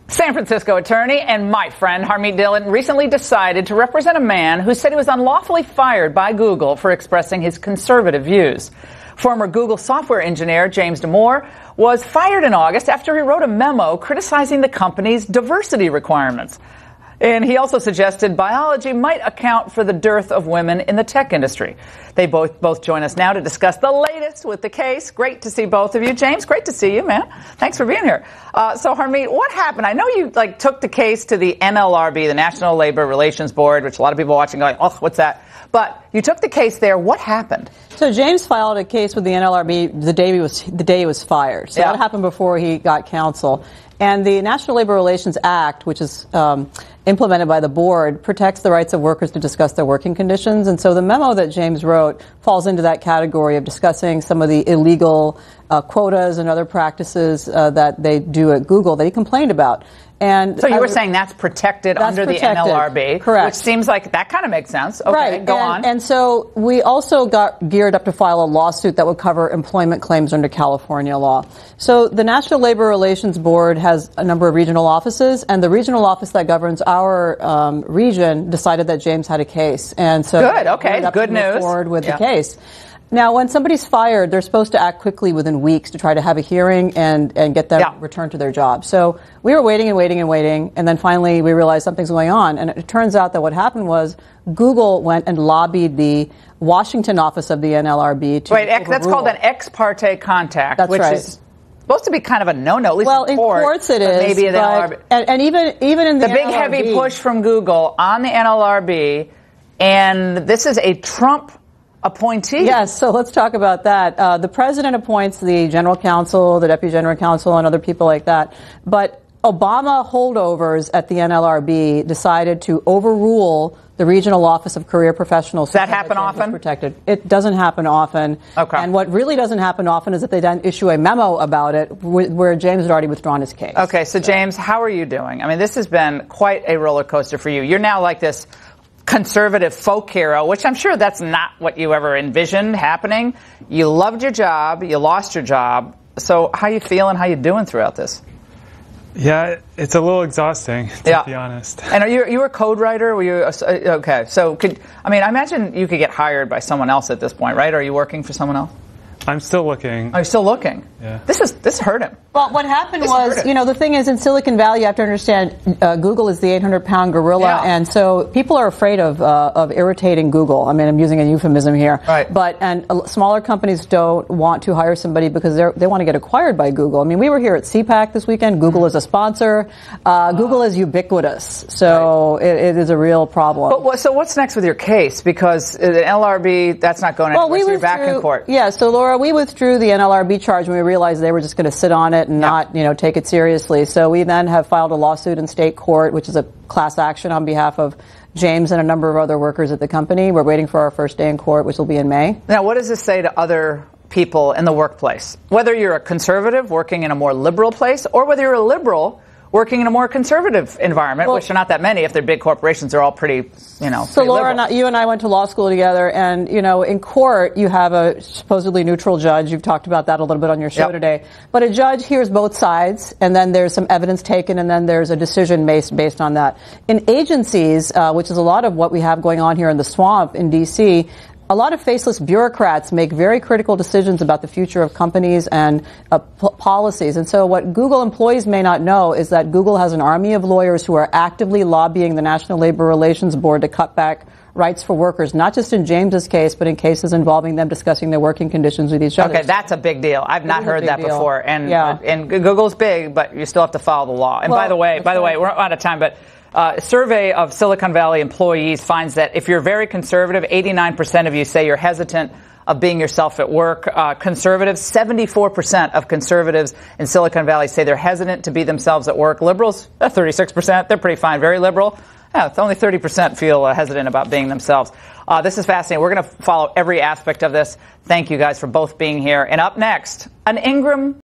San Francisco attorney and my friend Harmeet Dhillon recently decided to represent a man who said he was unlawfully fired by Google for expressing his conservative views. Former Google software engineer James Damore was fired in August after he wrote a memo criticizing the company's diversity requirements. And he also suggested biology might account for the dearth of women in the tech industry. They both join us now to discuss the latest with the case. Great to see both of you. James, great to see you, man. Thanks for being here. So, Harmeet, what happened? I know you took the case to the NLRB, the National Labor Relations Board, which a lot of people watching going, oh, what's that? But you took the case there. What happened? So James filed a case with the NLRB the day he was fired. So that happened before he got counsel. And the National Labor Relations Act, which is implemented by the board, protects the rights of workers to discuss their working conditions. And so the memo that James wrote falls into that category of discussing some of the illegal quotas and other practices that they do at Google that he complained about. And so you were saying that's protected under the NLRB, correct? Which seems like that kind of makes sense. Okay, right. Go on. And so we also got geared up to file a lawsuit that would cover employment claims under California law. So the National Labor Relations Board has a number of regional offices, and the regional office that governs our region decided that James had a case, and so good. Okay, good news. Move forward with the case. Now, when somebody's fired, they're supposed to act quickly within weeks to try to have a hearing and get them returned to their job. So we were waiting, and then finally we realized something's going on. And it turns out that what happened was Google went and lobbied the Washington office of the NLRB to overrule. That's called an ex parte contact, which is supposed to be kind of a no-no, at least in courts it is. Maybe the NLRB. And even in the big heavy push from Google on the NLRB, and this is a Trump appointee. Yes, so let's talk about that. The president appoints the general counsel, the deputy general counsel, and other people like that. But Obama holdovers at the NLRB decided to overrule the regional office of career professionals. Does that happen often? Protected. It doesn't happen often. Okay. And what really doesn't happen often is that they then issue a memo about it where James had already withdrawn his case. Okay, so James, how are you doing? I mean, this has been quite a roller coaster for you. You're now like this conservative folk hero, which I'm sure that's not what you ever envisioned happening. You loved your job. You lost your job. So how you feeling? How you doing throughout this? Yeah, it's a little exhausting, to be honest. And are you a code writer? Were you okay? So I imagine you could get hired by someone else at this point, right? Are you working for someone else? I'm still looking. Are you still looking? Yeah. This hurt him. Well, what happened was, the thing is, in Silicon Valley, you have to understand, Google is the 800-pound gorilla, and so people are afraid of irritating Google. I mean, I'm using a euphemism here. Right. And smaller companies don't want to hire somebody because they want to get acquired by Google. I mean, we were here at CPAC this weekend. Google is a sponsor. Google is ubiquitous, so it is a real problem. But so what's next with your case? Because the NLRB, that's not going anywhere. So you're back in court. Yeah. So Laura, we withdrew the NLRB charge when we realized they were just going to sit on it and not, take it seriously. So we then have filed a lawsuit in state court, which is a class action on behalf of James and a number of other workers at the company. We're waiting for our first day in court, which will be in May. Now, what does this say to other people in the workplace? Whether you're a conservative working in a more liberal place or whether you're a liberal working in a more conservative environment, which are not that many. If they're big corporations, they're all pretty, So Laura, you and I went to law school together, and, in court, you have a supposedly neutral judge. You've talked about that a little bit on your show today. But a judge hears both sides, and then there's some evidence taken, and then there's a decision based on that. In agencies, which is a lot of what we have going on here in the swamp in D.C., a lot of faceless bureaucrats make very critical decisions about the future of companies and policies. And so what Google employees may not know is that Google has an army of lawyers who are actively lobbying the National Labor Relations Board to cut back rights for workers, not just in James's case, but in cases involving them discussing their working conditions with each other. Okay, that's a big deal. I've not heard that before. And Google's big, but you still have to follow the law. And by the way, we're out of time, but a survey of Silicon Valley employees finds that if you're very conservative, 89% of you say you're hesitant of being yourself at work. Conservatives, 74% of conservatives in Silicon Valley say they're hesitant to be themselves at work. Liberals, 36%. They're pretty fine, very liberal. Yeah, it's only 30% feel hesitant about being themselves. This is fascinating. We're going to follow every aspect of this. Thank you guys for both being here. And up next, an Ingraham